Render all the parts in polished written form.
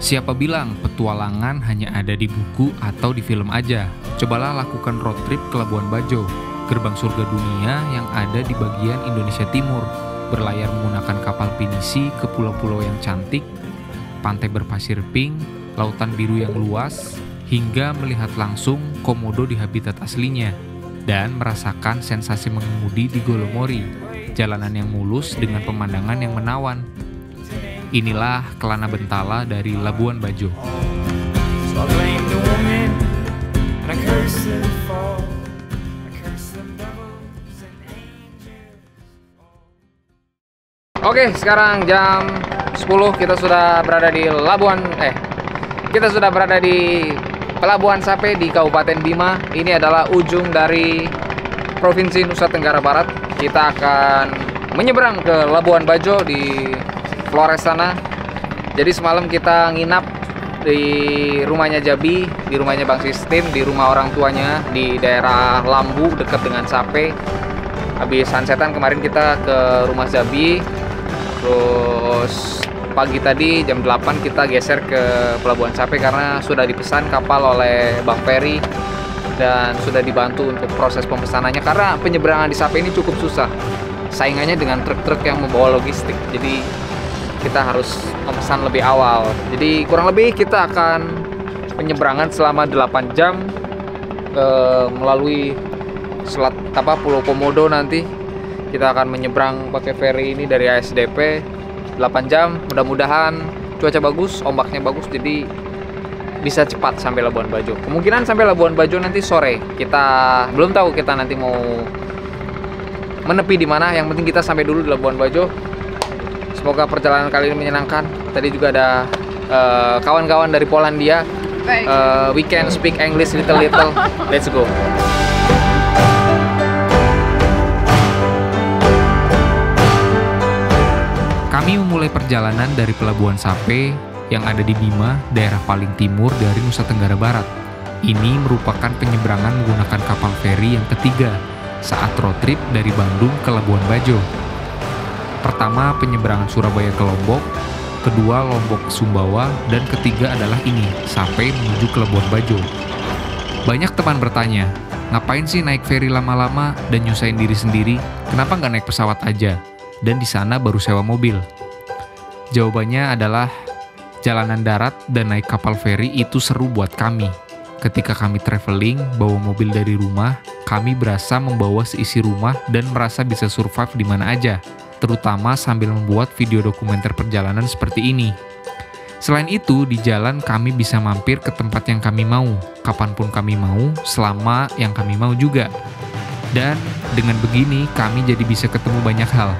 Siapa bilang petualangan hanya ada di buku atau di film aja? Cobalah lakukan road trip ke Labuan Bajo, gerbang surga dunia yang ada di bagian Indonesia Timur. Berlayar menggunakan kapal pinisi ke pulau-pulau yang cantik, pantai berpasir pink, lautan biru yang luas, hingga melihat langsung komodo di habitat aslinya, dan merasakan sensasi mengemudi di Golomori, jalanan yang mulus dengan pemandangan yang menawan. Inilah Kelana Bentala dari Labuan Bajo. Oke, sekarang jam 10 kita sudah berada di Pelabuhan Sape di Kabupaten Bima. Ini adalah ujung dari Provinsi Nusa Tenggara Barat. Kita akan menyeberang ke Labuan Bajo di Flores sana. Jadi semalam kita nginap di rumahnya Jabi, di rumahnya Bang Sistem, di rumah orang tuanya di daerah Lambu dekat dengan Sape. Habis sunsetan kemarin kita ke rumah Jabi. Terus pagi tadi jam 8 kita geser ke Pelabuhan Sape karena sudah dipesan kapal oleh Bang Ferry dan sudah dibantu untuk proses pemesanannya karena penyeberangan di Sape ini cukup susah. Saingannya dengan truk-truk yang membawa logistik. Jadi kita harus memesan lebih awal. Jadi kurang lebih kita akan penyeberangan selama 8 jam melalui selat Pulau Komodo. Nanti kita akan menyeberang pakai ferry ini dari ASDP 8 jam. Mudah-mudahan cuaca bagus, ombaknya bagus, jadi bisa cepat sampai Labuan Bajo. Kemungkinan sampai Labuan Bajo nanti sore. Kita belum tahu kita nanti mau menepi di mana. Yang penting kita sampai dulu di Labuan Bajo. Semoga perjalanan kali ini menyenangkan. Tadi juga ada kawan-kawan dari Polandia. We can speak English little. Let's go. Kami memulai perjalanan dari Pelabuhan Sape yang ada di Bima, daerah paling timur dari Nusa Tenggara Barat. Ini merupakan penyeberangan menggunakan kapal feri yang ketiga saat road trip dari Bandung ke Labuan Bajo. Pertama, penyeberangan Surabaya ke Lombok, kedua Lombok ke Sumbawa, dan ketiga adalah ini, Sape menuju ke Labuan Bajo. Banyak teman bertanya, ngapain sih naik feri lama-lama dan nyusahin diri sendiri? Kenapa nggak naik pesawat aja? Dan di sana baru sewa mobil. Jawabannya adalah jalanan darat dan naik kapal feri itu seru buat kami. Ketika kami traveling, bawa mobil dari rumah, kami berasa membawa seisi rumah dan merasa bisa survive di mana aja, terutama sambil membuat video dokumenter perjalanan seperti ini. Selain itu, di jalan kami bisa mampir ke tempat yang kami mau, kapanpun kami mau, selama yang kami mau juga. Dan dengan begini, kami jadi bisa ketemu banyak hal.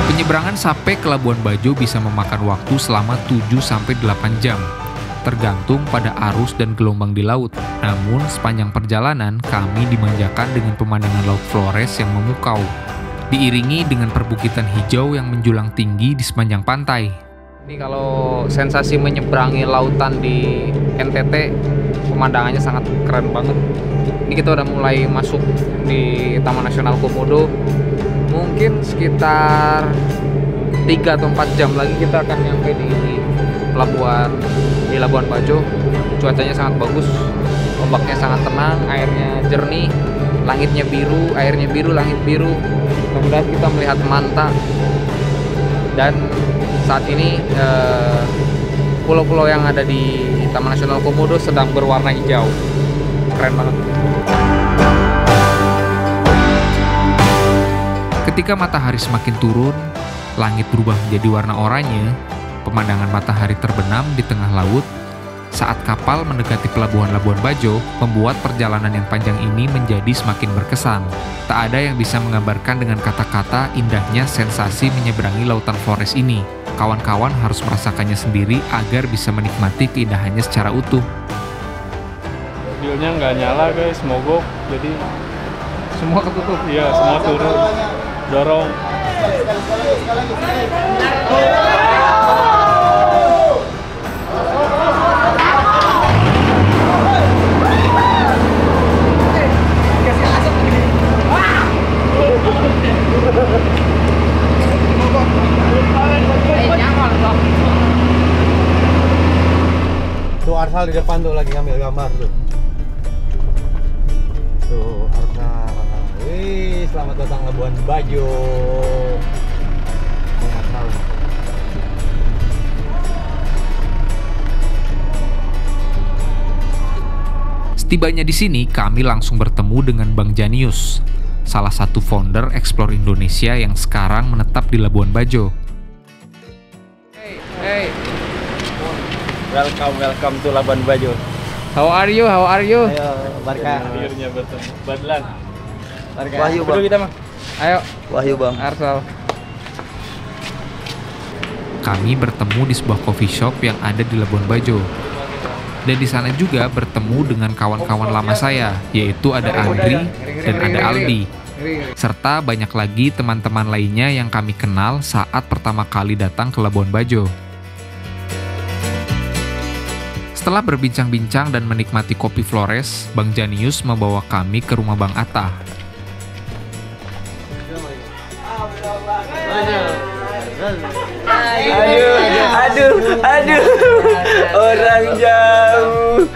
Penyeberangan Sape ke Labuan Bajo bisa memakan waktu selama 7-8 jam, tergantung pada arus dan gelombang di laut. Namun, sepanjang perjalanan, kami dimanjakan dengan pemandangan Laut Flores yang memukau, diiringi dengan perbukitan hijau yang menjulang tinggi di sepanjang pantai. Ini kalau sensasi menyeberangi lautan di NTT, pemandangannya sangat keren banget. Ini kita udah mulai masuk di Taman Nasional Komodo. Mungkin sekitar 3 atau 4 jam lagi kita akan nyampe di Labuan Bajo. Cuacanya sangat bagus, ombaknya sangat tenang, airnya jernih, langitnya biru, airnya biru, langit biru. Mudah-mudahan kita melihat manta. Dan saat ini pulau-pulau yang ada di Taman Nasional Komodo sedang berwarna hijau. Keren banget. Ketika matahari semakin turun, langit berubah menjadi warna oranye, pemandangan matahari terbenam di tengah laut. Saat kapal mendekati pelabuhan Labuan Bajo, membuat perjalanan yang panjang ini menjadi semakin berkesan. Tak ada yang bisa menggambarkan dengan kata-kata indahnya sensasi menyeberangi lautan Flores ini. Kawan-kawan harus merasakannya sendiri agar bisa menikmati keindahannya secara utuh. Mobilnya nggak nyala guys, mogok, jadi Semua ketutup. iya semua turun, dorong. Arsal di depan tuh lagi ngambil gambar tuh. Tuh Arsal. Wih, selamat datang Labuan Bajo. Arsal. Setibanya di sini, kami langsung bertemu dengan Bang Janius, salah satu founder Explore Indonesia yang sekarang menetap di Labuan Bajo. Hey, Welcome to Labuan Bajo. how are you? How are you? Ayo, Barka. Akhirnya bertemu. Badlan. Barka. Wahyu, Bang. Dulu kita mah. Ayo, Wahyu, Bang. Arsal. Kami bertemu di sebuah coffee shop yang ada di Labuan Bajo. Dan di sana juga bertemu dengan kawan-kawan lama saya, yaitu ada Andri dan ada Aldi. Serta banyak lagi teman-teman lainnya yang kami kenal saat pertama kali datang ke Labuan Bajo. Setelah berbincang-bincang dan menikmati kopi Flores, Bang Janius membawa kami ke rumah Bang Atta. Aduh, orang jauh.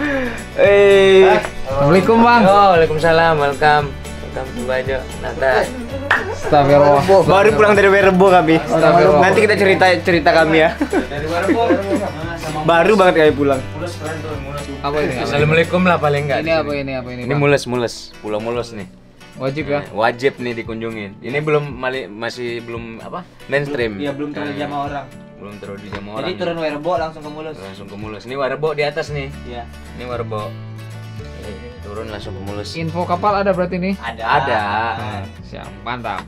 Assalamualaikum Bang. Waalaikumsalam, welcome to Bajo. Nata. Astagfirullah. Baru pulang dari Werebo kami. Astagfirullah. Nanti kita cerita kami ya. Baru banget kami pulang. Apa ini? Assalamualaikum lah paling enggak. Ini apa ini? Apa ini? Ini Bang? mules, Pulau Mulus nih. Wajib ya? Wajib nih dikunjungin. Ini masih belum apa? Mainstream. Iya, belum terlalu jamah orang. Belum terlalu dijamah orang. Jadi turun Werebo langsung ke Mulus. Langsung ke Mulus. Ini Warebo di atas nih. Iya. Ini Warebo. Turun langsung ke Mulus. Info kapal ada berarti nih? Ada. Siap, mantap.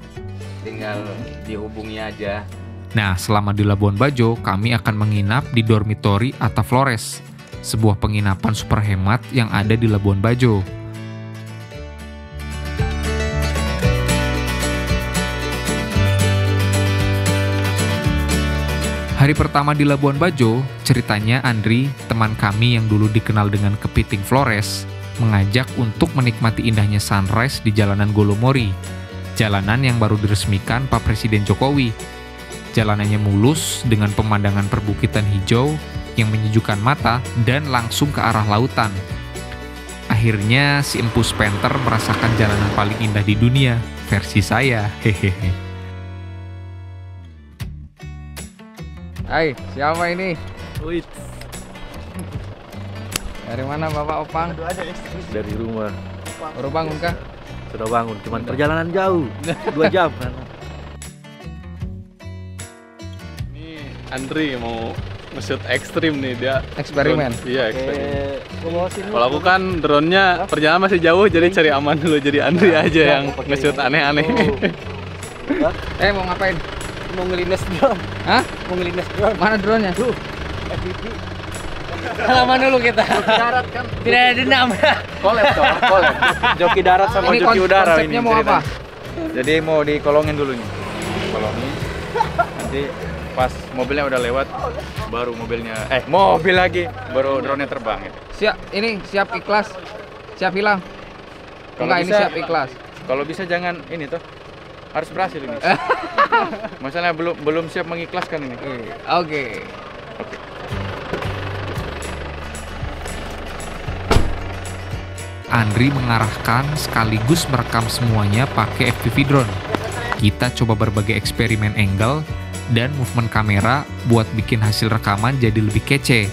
Tinggal dihubungi aja. Nah, selama di Labuan Bajo, kami akan menginap di dormitori Atta Flores, sebuah penginapan super hemat yang ada di Labuan Bajo. Hari pertama di Labuan Bajo, ceritanya Andri, teman kami yang dulu dikenal dengan Kepiting Flores, mengajak untuk menikmati indahnya sunrise di jalanan Golomori, jalanan yang baru diresmikan Pak Presiden Jokowi. Jalanannya mulus dengan pemandangan perbukitan hijau yang menyejukkan mata dan langsung ke arah lautan. Akhirnya si Empu Spenter merasakan jalanan paling indah di dunia, versi saya, hehehe. Hai, siapa ini? Wait. Dari mana Bapak Opang? Dari rumah. Baru bangun kah? Sudah bangun, cuman perjalanan jauh. 2 jam. Ini Andri mau nge-shoot ekstrim nih dia. Eksperimen? Drone. Iya, eksperimen. Kalau aku kan drone-nya perjalanan masih jauh, jadi cari aman dulu. Jadi Andri aja yang nge-shoot aneh-aneh. Mau ngapain? Mau ngelindas drone. Hah? Mau ngelindas drone. Mana drone-nya? Tuh, FPV. Halaman dulu kita. Darat kan. Tidak ada dendam. Kolab. Joki darat sama Ini joki udara konsepnya ini. mau apa? Jadi mau dikolongin dulu nih. Kolongin. Nanti pas mobilnya udah lewat, baru mobil lagi, baru drone-nya terbang gitu. Siap ikhlas. Siap hilang. Enggak, ini siap ikhlas. Kalau bisa jangan ini tuh. Harus berhasil ini. Masalahnya belum siap mengikhlaskan ini. Oke. Andri mengarahkan sekaligus merekam semuanya pakai FPV drone. Kita coba berbagai eksperimen angle dan movement kamera buat bikin hasil rekaman jadi lebih kece.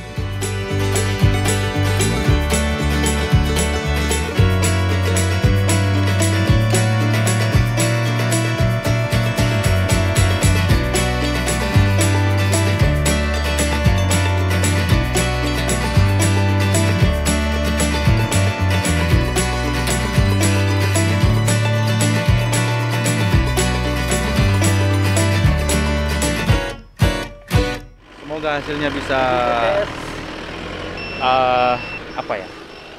Semoga hasilnya bisa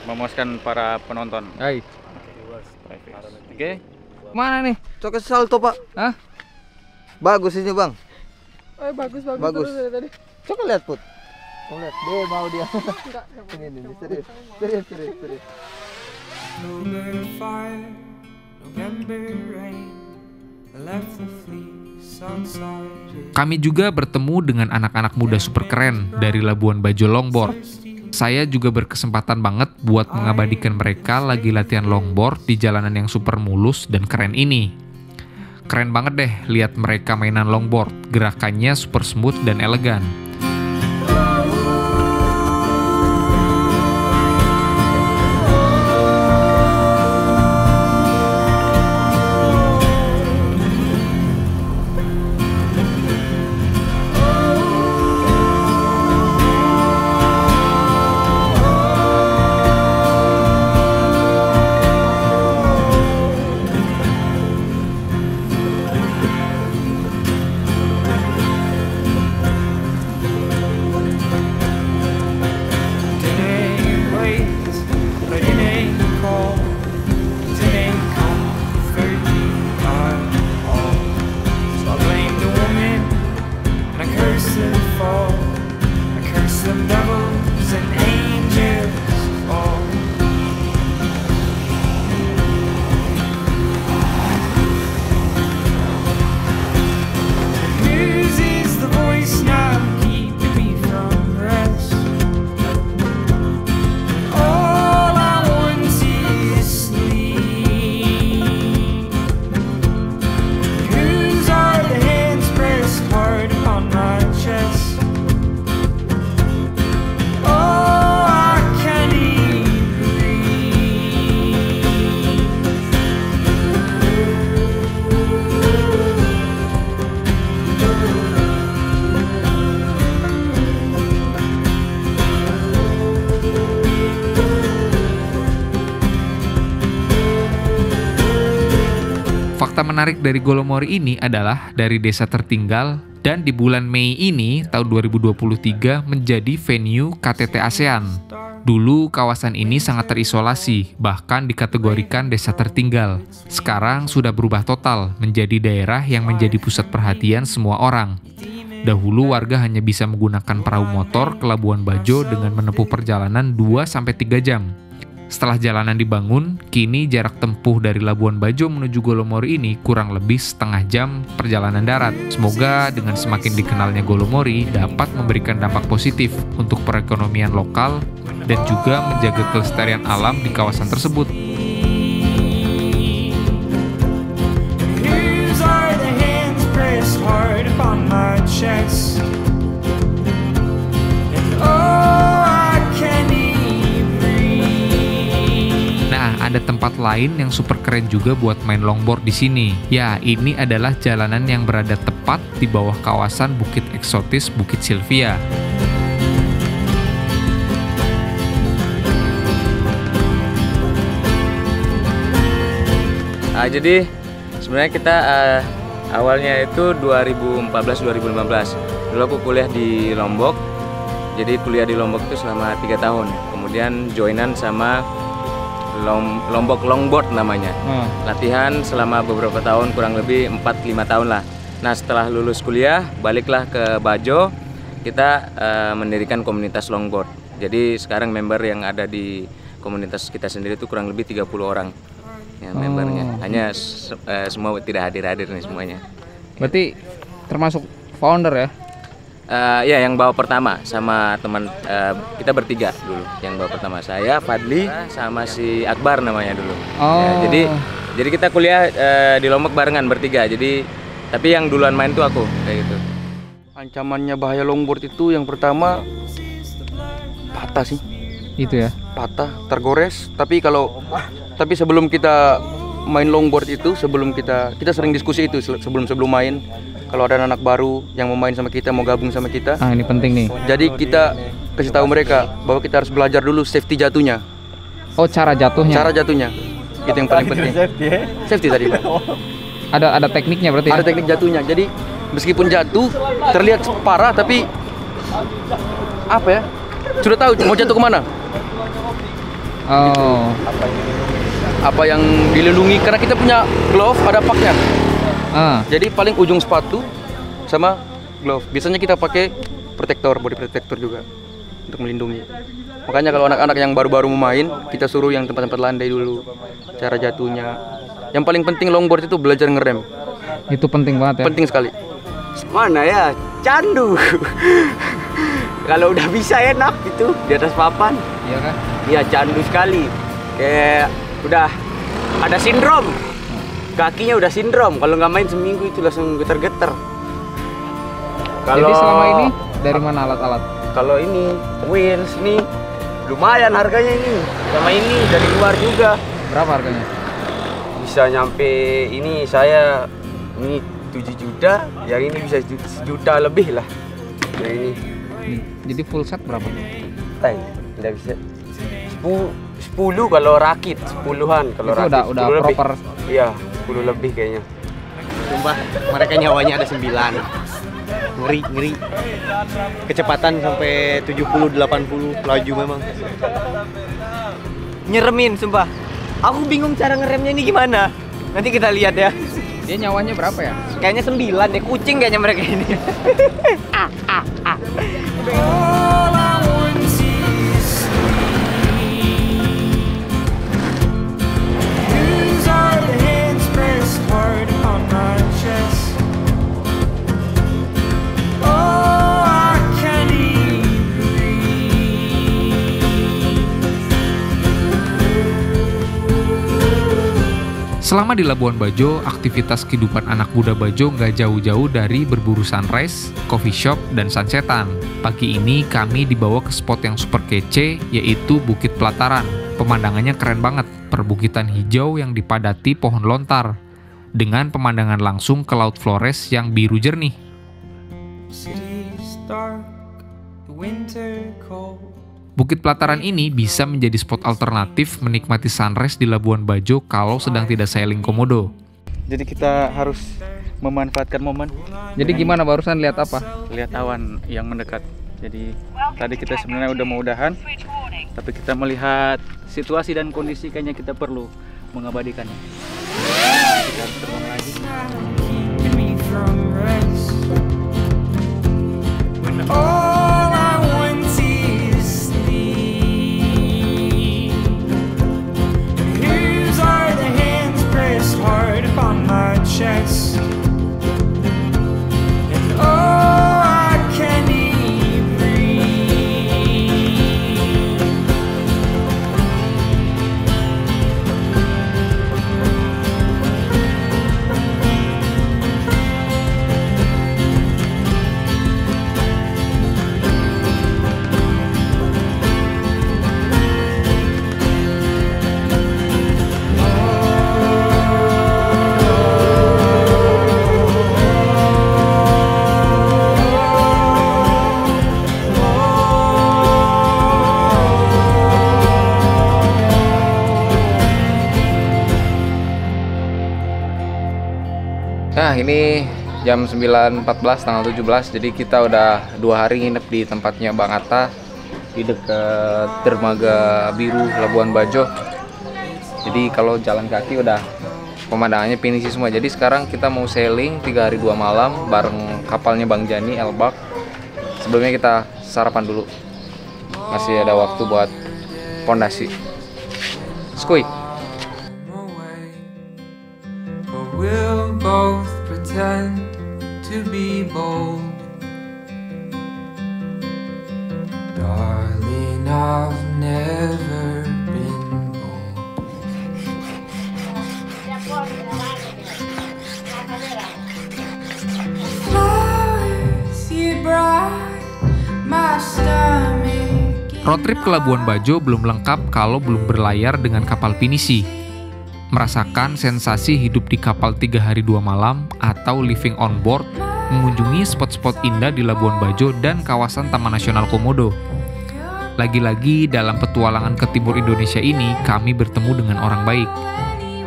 memuaskan para penonton. Hai. Oke. Mana nih? Coba salto, Pak. Hah? Bagus ini, Bang. Bagus. Bagus. Terus dari tadi. Coba lihat, Put. Kamu lihat, dia mau dia. Ini serius. Kami juga bertemu dengan anak-anak muda super keren dari Labuan Bajo Longboard. Saya juga berkesempatan banget buat mengabadikan mereka lagi latihan longboard di jalanan yang super mulus dan keren ini. Keren banget deh lihat mereka mainan longboard, gerakannya super smooth dan elegan. Fakta menarik dari Golomori ini adalah dari desa tertinggal dan di bulan Mei ini tahun 2023 menjadi venue KTT ASEAN. Dulu kawasan ini sangat terisolasi, bahkan dikategorikan desa tertinggal. Sekarang sudah berubah total menjadi daerah yang menjadi pusat perhatian semua orang. Dahulu warga hanya bisa menggunakan perahu motor ke Labuan Bajo dengan menempuh perjalanan 2-3 jam. Setelah jalanan dibangun, kini jarak tempuh dari Labuan Bajo menuju Golomori ini kurang lebih setengah jam perjalanan darat. Semoga dengan semakin dikenalnya Golomori dapat memberikan dampak positif untuk perekonomian lokal dan juga menjaga kelestarian alam di kawasan tersebut. Ada tempat lain yang super keren juga buat main longboard di sini. Ya, ini adalah jalanan yang berada tepat di bawah kawasan Bukit Eksotis Bukit Sylvia. Jadi sebenarnya kita awalnya itu 2014-2015. Dulu aku kuliah di Lombok. Jadi kuliah di Lombok itu selama 3 tahun. Kemudian joinan sama Lombok Longboard namanya. Latihan selama beberapa tahun, kurang lebih 4-5 tahun lah. Nah, setelah lulus kuliah, baliklah ke Bajo. Kita mendirikan komunitas longboard. Jadi sekarang member yang ada di komunitas kita sendiri itu kurang lebih 30 orang ya, membernya. Hanya semua tidak hadir-hadir nih semuanya. Berarti termasuk founder ya? Ya, yang bawa pertama sama teman kita bertiga dulu. Yang bawa pertama saya, Fadli, sama si Akbar namanya dulu. Ya, jadi kita kuliah di Lombok barengan bertiga. Jadi tapi yang duluan main tuh aku kayak gitu. Ancamannya bahaya longboard itu yang pertama patah sih. Itu ya. Patah, tergores. Tapi sebelum kita main longboard itu, sebelum kita sering diskusi itu sebelum main. Kalau ada anak baru yang mau main sama kita, mau gabung sama kita. Ini penting nih. Jadi kita kasih tahu mereka bahwa kita harus belajar dulu safety jatuhnya. Oh, cara jatuhnya. Cara jatuhnya. Itu yang paling penting. Safety tadi, Pak. Ada tekniknya berarti. Ada teknik jatuhnya. Jadi meskipun jatuh terlihat parah tapi apa ya? Sudah tahu mau jatuh kemana. Oh. Apa yang dilindungi karena kita punya glove, ada paknya. Jadi paling ujung sepatu sama glove. Biasanya kita pakai protektor, body protector juga untuk melindungi. Makanya kalau anak-anak yang baru-baru mau main, kita suruh yang tempat-tempat landai dulu, cara jatuhnya. Yang paling penting longboard itu belajar ngerem. Itu penting banget ya. Penting sekali. Mana ya? Candu. Kalau udah bisa enak gitu di atas papan. Iya kan? Iya, candu sekali. Kayak udah ada sindrom. Kakinya udah sindrom. Kalau nggak main seminggu itu langsung getar-getar. Jadi selama ini dari mana alat-alat? Kalau ini wheels nih lumayan harganya ini. Sama ini dari luar juga. Berapa harganya? Bisa nyampe ini saya ini 7 juta, yang ini bisa 1 juta lebih lah. Nah ini. Jadi full set berapa? Tidak bisa. 10 kalau rakit, 10-an kalau itu rakit. udah proper. Iya, 10 lebih kayaknya. Sumpah, mereka nyawanya ada 9. Ngeri. Kecepatan sampai 70-80 laju memang. Nyeremin, sumpah. Aku bingung cara ngeremnya ini gimana. Nanti kita lihat ya. Dia nyawanya berapa ya? Kayaknya 9 deh, kucing kayaknya mereka ini. Selama di Labuan Bajo, aktivitas kehidupan anak muda Bajo nggak jauh-jauh dari berburu sunrise, coffee shop, dan sunsetan. Pagi ini kami dibawa ke spot yang super kece, yaitu Bukit Pelataran. Pemandangannya keren banget, perbukitan hijau yang dipadati pohon lontar, dengan pemandangan langsung ke Laut Flores yang biru jernih. Bukit Pelataran ini bisa menjadi spot alternatif menikmati sunrise di Labuan Bajo kalau sedang tidak sailing komodo. Jadi kita harus memanfaatkan momen. Jadi gimana barusan lihat apa? Lihat awan yang mendekat. Jadi tadi kita sebenarnya udah mau udahan, tapi kita melihat situasi dan kondisi kayaknya kita perlu mengabadikannya. Kita harus terbang lagi. Nah ini jam 9.14 tanggal 17, jadi kita udah 2 hari nginep di tempatnya Bang Atta di dekat Dermaga Biru Labuan Bajo. Jadi kalau jalan kaki udah pemandangannya pinisi semua. Jadi sekarang kita mau sailing 3 hari 2 malam bareng kapalnya Bang Jani Elbak. Sebelumnya kita sarapan dulu, masih ada waktu buat pondasi. Skuy. We'll both pretend to be bold. Darling, I've never been bold. Flowers you brought my stomach. Road trip ke Labuan Bajo belum lengkap kalau belum berlayar dengan kapal pinisi. Merasakan sensasi hidup di kapal 3 hari 2 malam atau living on board, mengunjungi spot-spot indah di Labuan Bajo dan kawasan Taman Nasional Komodo. Lagi-lagi dalam petualangan ke timur Indonesia ini, kami bertemu dengan orang baik.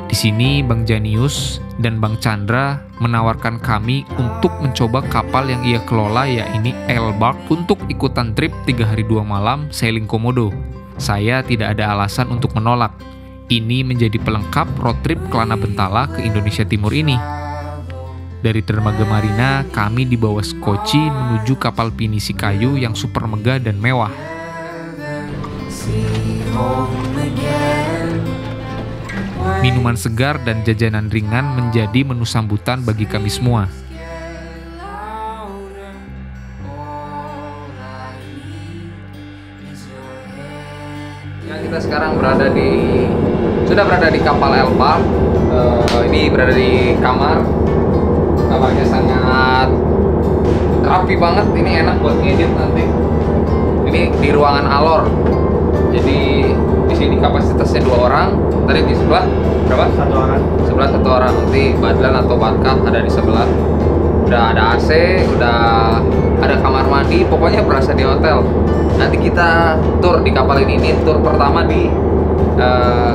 Di sini Bang Janius dan Bang Chandra menawarkan kami untuk mencoba kapal yang ia kelola, yaitu Elbak, untuk ikutan trip 3 hari 2 malam sailing komodo. Saya tidak ada alasan untuk menolak. Ini menjadi pelengkap road trip Kelana Bentala ke Indonesia Timur ini. Dari Dermaga Marina, kami dibawa skoci menuju kapal pinisi kayu yang super megah dan mewah. Minuman segar dan jajanan ringan menjadi menu sambutan bagi kami semua. Ya, kita sekarang sudah berada di kapal Elbar. Ini berada di kamar. Kamarnya sangat rapi banget. Ini enak buat ngedit nanti. Ini di ruangan Alor. Jadi di sini kapasitasnya 2 orang. Tadi di sebelah berapa? 1 orang. Sebelah 1 orang. Nanti Badlan atau Batka ada di sebelah. Udah ada AC, udah ada kamar mandi. Pokoknya berasa di hotel. Nanti kita tur di kapal ini. Ini tur pertama di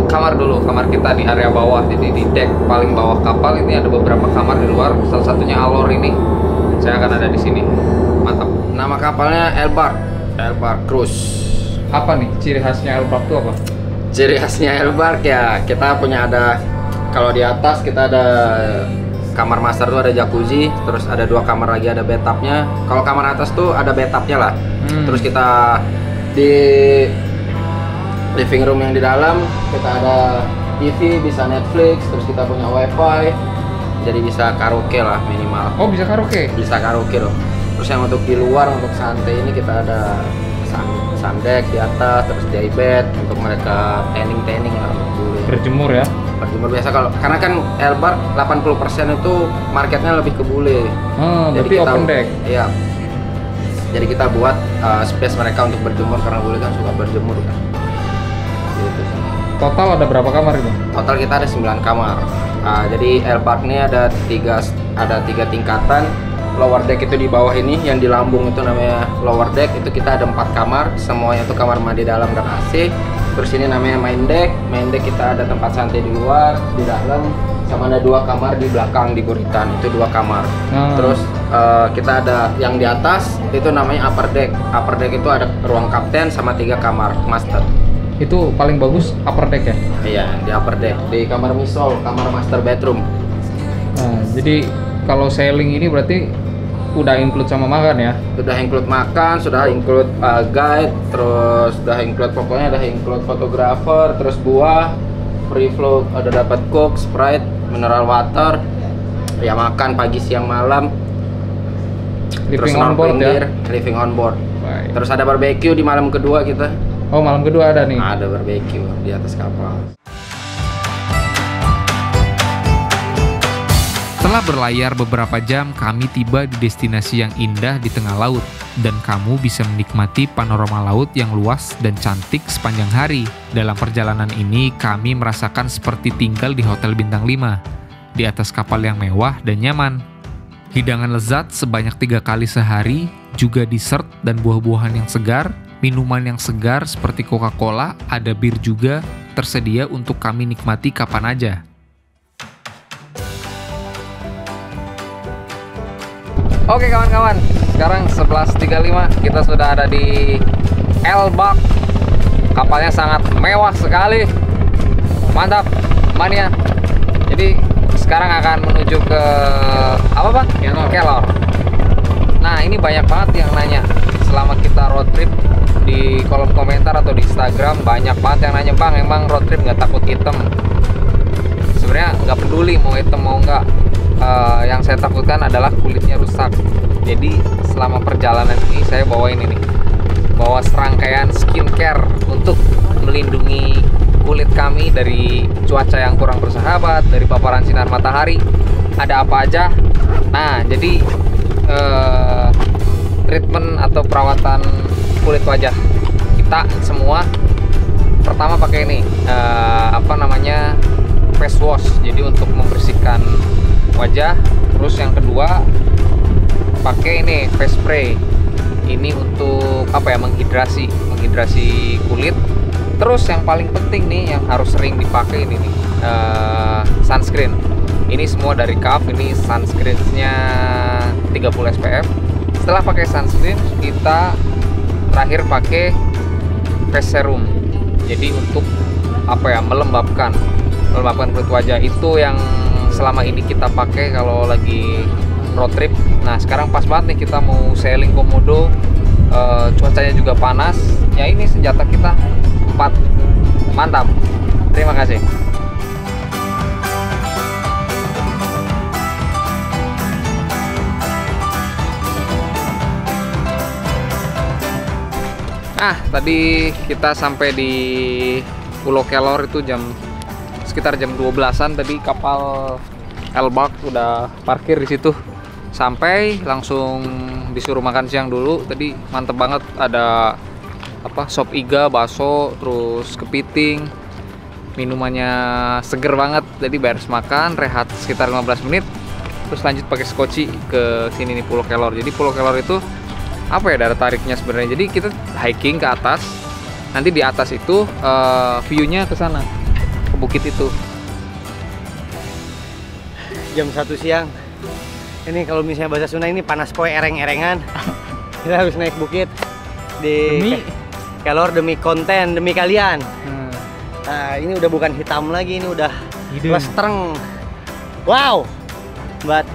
kamar dulu. Kamar kita di area bawah. Jadi di deck paling bawah kapal ini ada beberapa kamar di luar. Salah satunya Alor ini. Saya akan ada di sini. Mantap. Nama kapalnya Elbar Cruise. Apa nih ciri khasnya Elbar itu apa? Ciri khasnya Elbar ya kita punya kalau di atas kita ada kamar master tuh ada jacuzzi, terus ada 2 kamar lagi ada bathtubnya. Kalau kamar atas tuh ada bathtubnya lah. Terus kita di living room yang di dalam kita ada TV, bisa Netflix, terus kita punya wifi, jadi bisa karaoke lah minimal. Oh bisa karaoke? Bisa karaoke loh. Terus yang untuk di luar untuk santai ini kita ada sundeck di atas, terus day bed untuk mereka tanning lah boleh. Berjemur ya? Berjemur biasa karena kan Elbar 80% itu marketnya lebih ke bule. Jadi kita open deck. Iya. Jadi kita buat space mereka untuk berjemur karena bule kan suka berjemur kan. Gitu sih. Total ada berapa kamar ini? Total kita ada 9 kamar. Jadi Elbar ini ada 3 tingkatan. Lower deck itu di bawah ini, yang di lambung itu namanya lower deck. Itu kita ada 4 kamar, semuanya itu kamar mandi dalam dan AC. Terus ini namanya main deck. Main deck kita ada tempat santai di luar, di dalam, sama ada 2 kamar di belakang di buritan. Itu 2 kamar. Terus kita ada yang di atas itu namanya upper deck. Upper deck itu ada ruang kapten sama 3 kamar master. Itu paling bagus upper deck ya? Iya, di upper deck, di kamar misol, kamar master bedroom. Nah, jadi kalau sailing ini berarti udah include sama makan ya? Sudah include makan, sudah include guide, terus sudah include pokoknya udah include fotografer, terus buah, free flow, ada dapat coke, Sprite, mineral water, ya makan pagi siang malam. Living on board ya? Living on board. Baik. Terus ada barbecue di malam kedua kita. Oh malam kedua ada nih? Ada barbecue di atas kapal. Setelah berlayar beberapa jam, kami tiba di destinasi yang indah di tengah laut, dan kamu bisa menikmati panorama laut yang luas dan cantik sepanjang hari. Dalam perjalanan ini, kami merasakan seperti tinggal di hotel bintang 5, di atas kapal yang mewah dan nyaman. Hidangan lezat sebanyak 3 kali sehari, juga dessert dan buah-buahan yang segar, minuman yang segar seperti Coca-Cola, ada bir juga, tersedia untuk kami nikmati kapan aja. Oke kawan-kawan, sekarang 11.35 kita sudah ada di Elbar. Kapalnya sangat mewah sekali. Mantap, mania. Jadi sekarang akan menuju ke apa Bang? Kelor. Nah ini banyak banget yang nanya selama kita road trip. Di kolom komentar atau di Instagram banyak banget yang nanya, Bang emang road trip nggak takut hitam? Sebenarnya nggak peduli mau hitam mau nggak. Yang saya takutkan adalah kulitnya rusak. Jadi selama perjalanan ini saya bawa ini nih, bawa serangkaian skincare untuk melindungi kulit kami dari cuaca yang kurang bersahabat, dari paparan sinar matahari. Ada apa aja? Nah jadi treatment atau perawatan kulit wajah kita semua pertama pakai ini face wash, jadi untuk membersihkan wajah. Terus yang kedua pakai ini face spray, ini untuk menghidrasi kulit. Terus yang paling penting nih yang harus sering dipakai ini nih, sunscreen. Ini semua dari Kav, ini sunscreennya 30 SPF. Setelah pakai sunscreen kita terakhir pakai face serum, jadi untuk melembabkan kulit wajah. Itu yang selama ini kita pakai kalau lagi road trip. Nah sekarang pas banget nih kita mau sailing Komodo, cuacanya juga panas ya, ini senjata kita 4. Mantap, terima kasih. Tadi kita sampai di Pulau Kelor itu sekitar jam 12-an. Tadi kapal Elbark udah parkir di situ. Sampai langsung disuruh makan siang dulu. Tadi mantep banget, ada sop iga, bakso, terus kepiting. Minumannya seger banget. Jadi beres makan, rehat sekitar 15 menit. Terus lanjut pakai skoci ke sini nih, Pulau Kelor. Jadi Pulau Kelor itu daya tariknya sebenarnya. Jadi kita hiking ke atas. Nanti di atas itu view-nya ke sana, ke bukit itu. Jam 1 siang. Ini kalau misalnya bahasa Sunda ini panas poe ereng-erengan. Kita harus naik bukit di Kelor demi konten, demi kalian. Nah, ini udah bukan hitam lagi, ini udah lestreng. Wow. But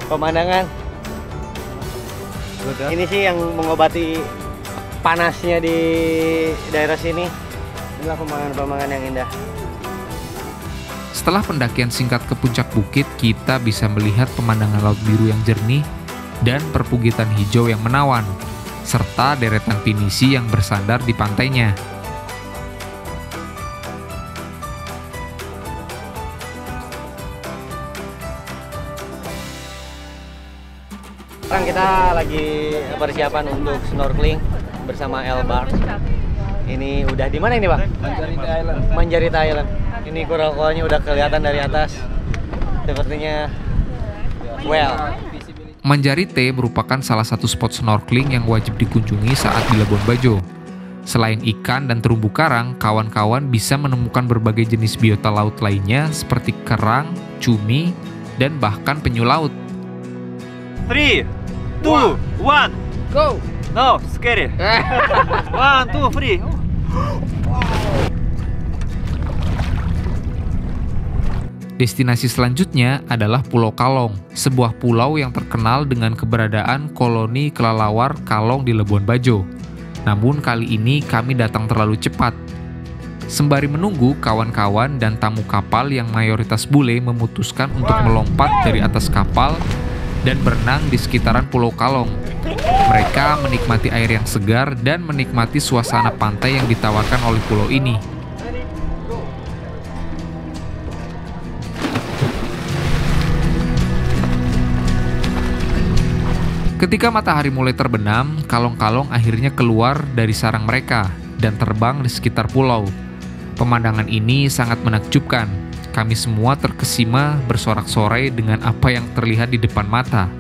pemandangan ini sih yang mengobati panasnya di daerah sini. Inilah pemandangan-pemandangan yang indah. Setelah pendakian singkat ke puncak bukit, kita bisa melihat pemandangan laut biru yang jernih dan perbukitan hijau yang menawan, serta deretan pinisi yang bersandar di pantainya. Sekarang kita lagi persiapan untuk snorkeling bersama Elbark. Ini udah di mana ini, Bang? Manjarita Island. Ini koral-koralnya udah kelihatan dari atas. Sepertinya Manjarite merupakan salah satu spot snorkeling yang wajib dikunjungi saat di Labuan Bajo. Selain ikan dan terumbu karang, kawan-kawan bisa menemukan berbagai jenis biota laut lainnya seperti kerang, cumi, dan bahkan penyu laut. 3, 2, 1, go! No, scary. 1, 2, 3. Destinasi selanjutnya adalah Pulau Kalong, sebuah pulau yang terkenal dengan keberadaan koloni kelelawar kalong di Labuan Bajo. Namun kali ini kami datang terlalu cepat. Sembari menunggu, kawan-kawan dan tamu kapal yang mayoritas bule memutuskan untuk melompat dari atas kapal dan berenang di sekitaran Pulau Kalong. Mereka menikmati air yang segar dan menikmati suasana pantai yang ditawarkan oleh pulau ini. Ketika matahari mulai terbenam, kalong-kalong akhirnya keluar dari sarang mereka dan terbang di sekitar pulau. Pemandangan ini sangat menakjubkan. Kami semua terkesima bersorak-sorai dengan apa yang terlihat di depan mata.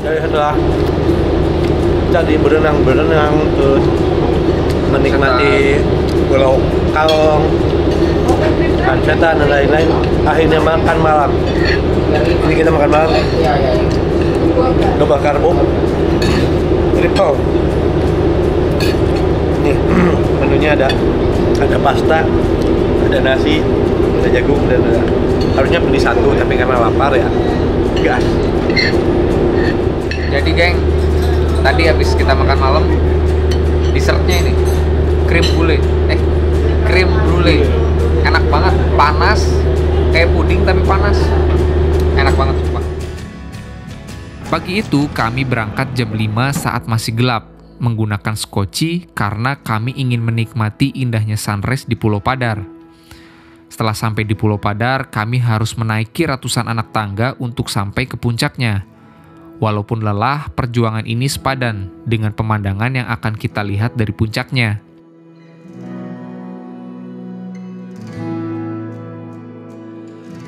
Jadi setelah tadi berenang terus menikmati Pulau Kalong, Setan dan lain-lain, akhirnya makan malam. Ini kita makan malam double karbo triple. Nih menunya ada pasta, ada nasi, ada jagung, dan harusnya beli satu tapi karena lapar ya gas. Jadi geng, tadi habis kita makan malam, dessertnya ini krim brulee, enak banget, panas, kayak puding tapi panas, enak banget sumpah. Pagi itu kami berangkat jam 5 saat masih gelap, menggunakan skoci karena kami ingin menikmati indahnya sunrise di Pulau Padar. Setelah sampai di Pulau Padar, kami harus menaiki ratusan anak tangga untuk sampai ke puncaknya. Walaupun lelah, perjuangan ini sepadan dengan pemandangan yang akan kita lihat dari puncaknya.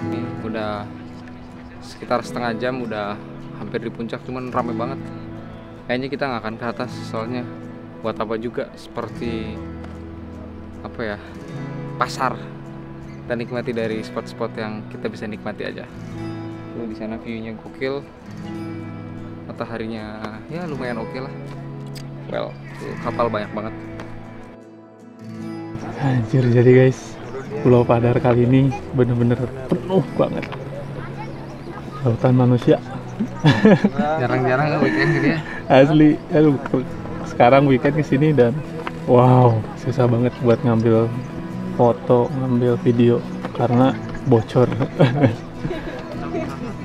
Ini udah sekitar setengah jam, udah hampir di puncak, cuman rame banget. Kayaknya kita nggak akan ke atas, soalnya buat apa juga, seperti pasar. Kita nikmati dari spot-spot yang kita bisa nikmati aja. Di sana view-nya gokil, mataharinya ya lumayan oke lah. Kapal banyak banget. Anjir, jadi guys, Pulau Padar kali ini bener-bener penuh banget. Lautan manusia. Jarang-jarang weekend gitu ya. Asli, sekarang weekend kesini dan wow, susah banget buat ngambil foto, ngambil video karena bocor.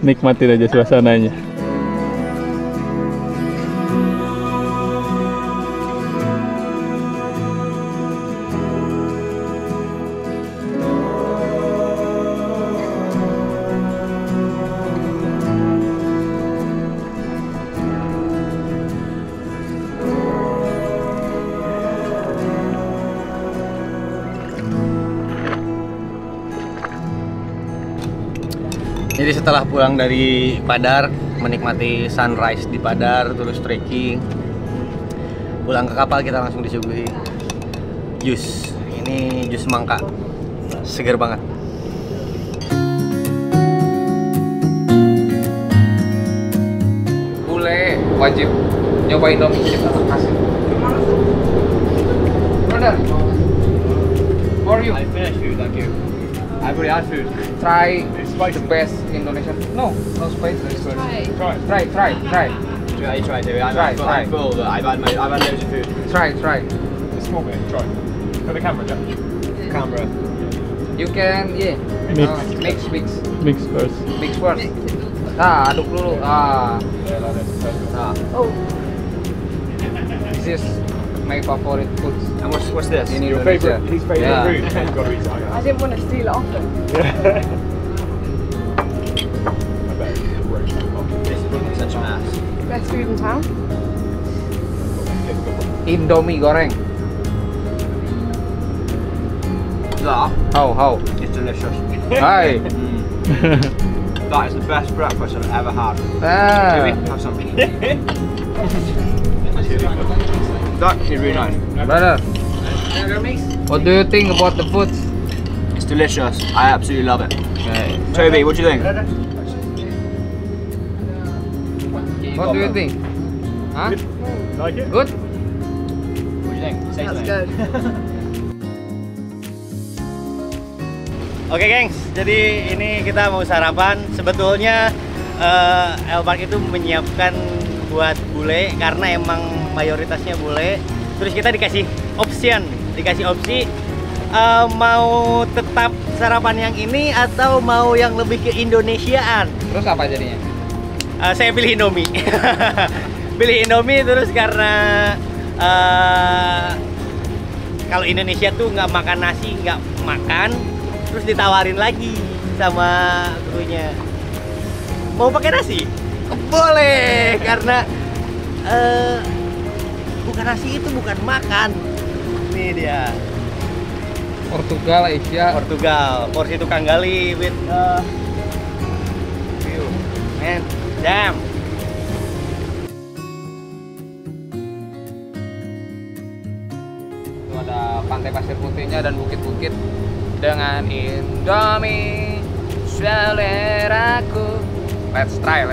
Nikmatin aja suasananya. Jadi setelah pulang dari Padar, menikmati sunrise di Padar, terus trekking, pulang ke kapal kita langsung disuguhi jus. Ini jus mangga, seger banget. Bule wajib nyobain Indomie, kita kasih. Brother, how are you? I finished food, thank you. I've already had food. Try the best Indonesian. No spice. Try. Try. Yeah, you try to. I'm full, but I've had loads of food. Try. A small bit, try. For the camera, Jack. Camera. You can, mix Mix first. Nah, aduk dulu. Yeah, like this. Oh. This is my favorite food. And what's this? In Your Indonesia. his favourite Yeah. food? You've got to eat it, I didn't want to steal it off them. I bet it's roast that. This is such an ass. Best food in town. Indomie goreng. That How? is delicious. Hai. That is the best breakfast I've ever had. Ah. Have some. That is really nice. Brother, what do you think about the food? It's delicious. I absolutely love it. Toby, what do you think? What do you think? Huh? Like it? Good? What do you think? Say That's something. good. Oke gengs, jadi ini kita mau sarapan. Sebetulnya El Park itu menyiapkan buat bule karena emang mayoritasnya bule. Terus kita dikasih opsi mau tetap sarapan yang ini atau mau yang lebih ke Indonesiaan. Terus apa jadinya? Saya pilih Indomie. Pilih Indomie terus karena kalau Indonesia tuh nggak makan nasi, nggak makan. Terus ditawarin lagi sama krunya, mau pakai nasi? Boleh, karena bukan nasi itu bukan makan. Ini dia Portugal, Asia. Portugal, porsi tukang gali with view, man, damn. Itu ada pantai pasir putihnya dan bukit-bukit dengan Indomie seleraku. Let's try.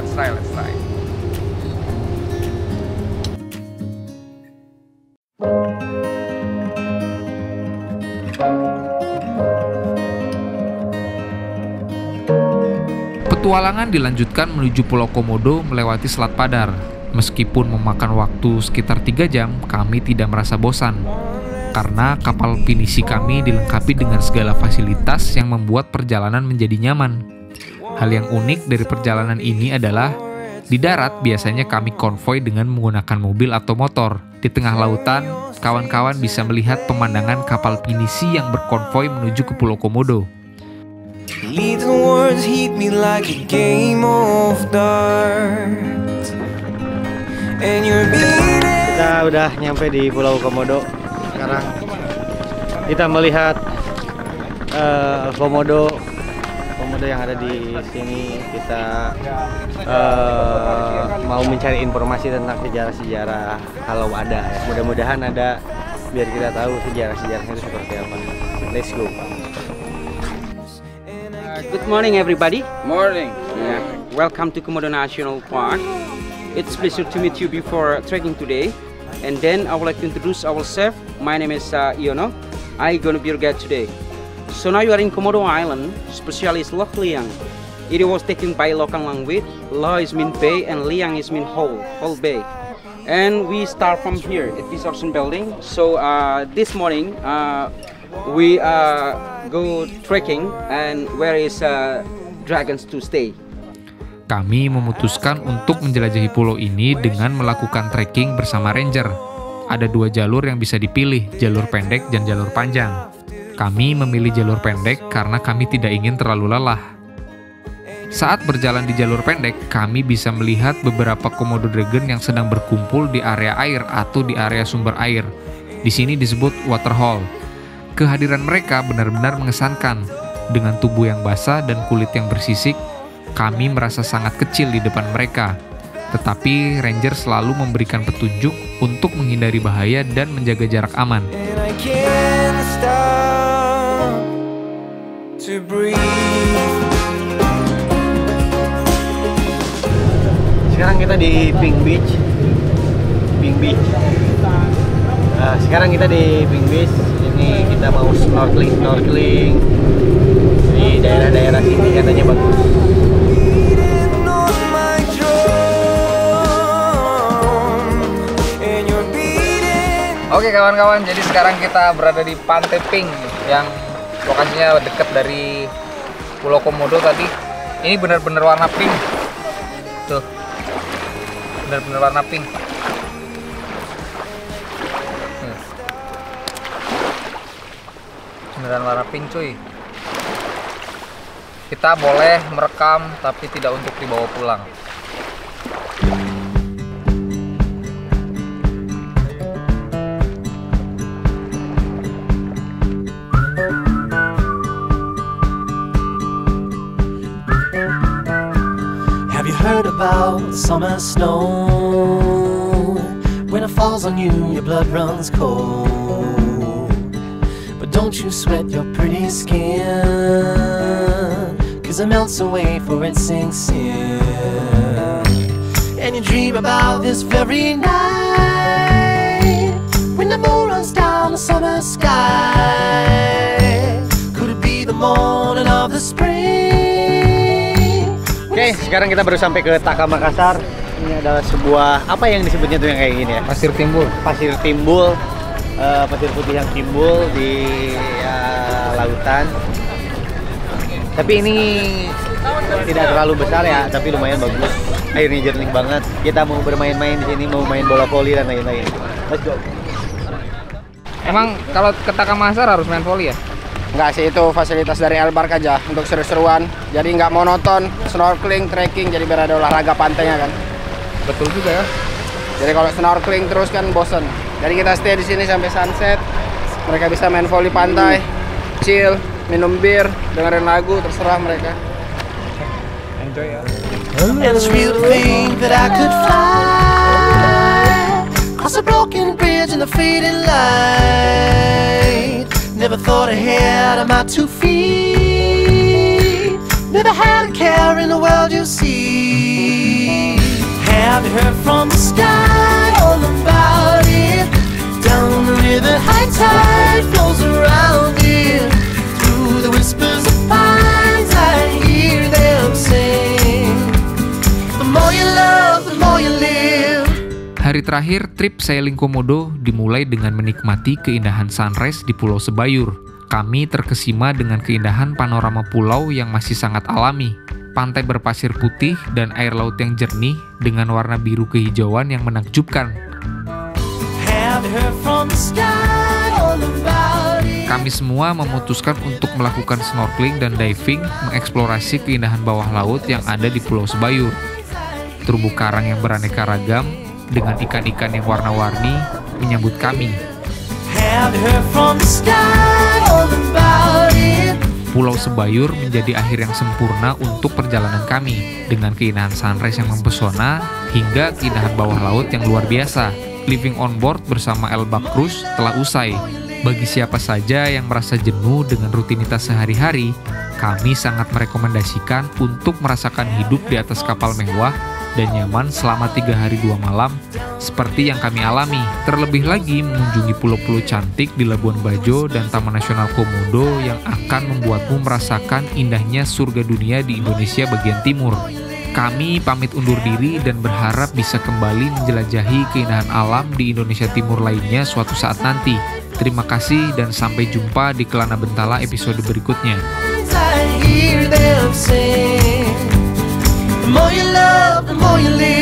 Petualangan dilanjutkan menuju Pulau Komodo melewati Selat Padar. Meskipun memakan waktu sekitar 3 jam, kami tidak merasa bosan. Karena kapal pinisi kami dilengkapi dengan segala fasilitas yang membuat perjalanan menjadi nyaman. Hal yang unik dari perjalanan ini adalah di darat biasanya kami konvoi dengan menggunakan mobil atau motor. Di tengah lautan, kawan-kawan bisa melihat pemandangan kapal pinisi yang berkonvoi menuju ke Pulau Komodo. Little words hit me like a game of darts. And you're beating. Kita udah nyampe di Pulau Komodo. Sekarang kita melihat komodo yang ada di sini. Kita mau mencari informasi tentang sejarah-sejarah kalau ada ya. Mudah-mudahan ada biar kita tahu sejarah-sejarahnya itu seperti apa. Let's go. Good morning everybody. Morning. Yeah. Welcome to Komodo National Park. It's a pleasure to meet you before trekking today. And then I would like to introduce ourselves. My name is Iono. I'm gonna be your guide today. So now you are in Komodo Island, especially Loch Liang. It was taken by local language. Loh is mean bay and Liang is mean whole bay. And we start from here at this Ocean Building. So this morning we go trekking and where is dragons to stay. Kami memutuskan untuk menjelajahi pulau ini dengan melakukan trekking bersama ranger. Ada 2 jalur yang bisa dipilih, jalur pendek dan jalur panjang. Kami memilih jalur pendek karena kami tidak ingin terlalu lelah. Saat berjalan di jalur pendek, kami bisa melihat beberapa Komodo dragon yang sedang berkumpul di area air atau di area sumber air. Di sini disebut waterhole. Kehadiran mereka benar-benar mengesankan. Dengan tubuh yang basah dan kulit yang bersisik, Kami merasa sangat kecil di depan mereka, tetapi ranger selalu memberikan petunjuk untuk menghindari bahaya dan menjaga jarak aman. And I can't stop to breathe. Sekarang kita di Pink Beach. Sekarang kita di Pink Beach. Ini kita mau snorkeling di daerah-daerah sini, katanya bagus. Oke kawan-kawan, jadi sekarang kita berada di Pantai Pink yang lokasinya dekat dari Pulau Komodo tadi. Ini benar-benar warna pink. Tuh. Benar-benar warna pink. Beneran warna pink cuy. Kita boleh merekam tapi tidak untuk dibawa pulang. Heard about summer snow. When it falls on you, your blood runs cold. But don't you sweat your pretty skin, 'cause it melts away for it sinks in. And you dream about this very night, when the moon runs down the summer sky. Could it be the morning of the spring? Oke, sekarang kita baru sampai ke Taka Makassar. Ini adalah sebuah, apa yang disebutnya tuh yang kayak gini ya? Pasir timbul. Pasir timbul, pasir putih yang timbul di lautan. Tapi ini tidak terlalu besar ya, tapi lumayan bagus. Airnya jernih banget. Kita mau bermain-main di sini, mau main bola voli dan lain-lain. Let's go. Emang kalau ke Taka Makassar harus main voli ya? Enggak sih, itu fasilitas dari Elbark aja untuk seru-seruan. Jadi nggak monoton, snorkeling, trekking, jadi biar ada olahraga pantainya kan. Betul juga ya. Jadi kalau snorkeling terus kan bosen. Jadi kita stay di sini sampai sunset. Mereka bisa main voli pantai, chill, minum bir, dengerin lagu, terserah mereka. Enjoy ya. And it's real thing that I could fly across a broken bridge in the fading light. Never thought I had on my 2 feet. Never had a care in the world, you see. Have you heard from the sky all about it? Down the river, high tide flows around it. Through the whispers of pines, I hear them sing. The more you love, the more you live. Hari terakhir trip sailing Komodo dimulai dengan menikmati keindahan sunrise di Pulau Sebayur. Kami terkesima dengan keindahan panorama pulau yang masih sangat alami. Pantai berpasir putih dan air laut yang jernih dengan warna biru kehijauan yang menakjubkan. Kami semua memutuskan untuk melakukan snorkeling dan diving, mengeksplorasi keindahan bawah laut yang ada di Pulau Sebayur. Terumbu karang yang beraneka ragam dengan ikan-ikan yang warna-warni menyambut kami. Pulau Sebayur menjadi akhir yang sempurna untuk perjalanan kami, dengan keindahan sunrise yang mempesona hingga keindahan bawah laut yang luar biasa. Living on board bersama Elbark Cruise telah usai. Bagi siapa saja yang merasa jenuh dengan rutinitas sehari-hari, kami sangat merekomendasikan untuk merasakan hidup di atas kapal mewah dan nyaman selama 3 hari 2 malam seperti yang kami alami. Terlebih lagi mengunjungi pulau-pulau cantik di Labuan Bajo dan Taman Nasional Komodo yang akan membuatmu merasakan indahnya surga dunia di Indonesia bagian timur. Kami pamit undur diri dan berharap bisa kembali menjelajahi keindahan alam di Indonesia Timur lainnya suatu saat nanti. Terima kasih dan sampai jumpa di Kelana Bentala episode berikutnya. The more you love, the more you live.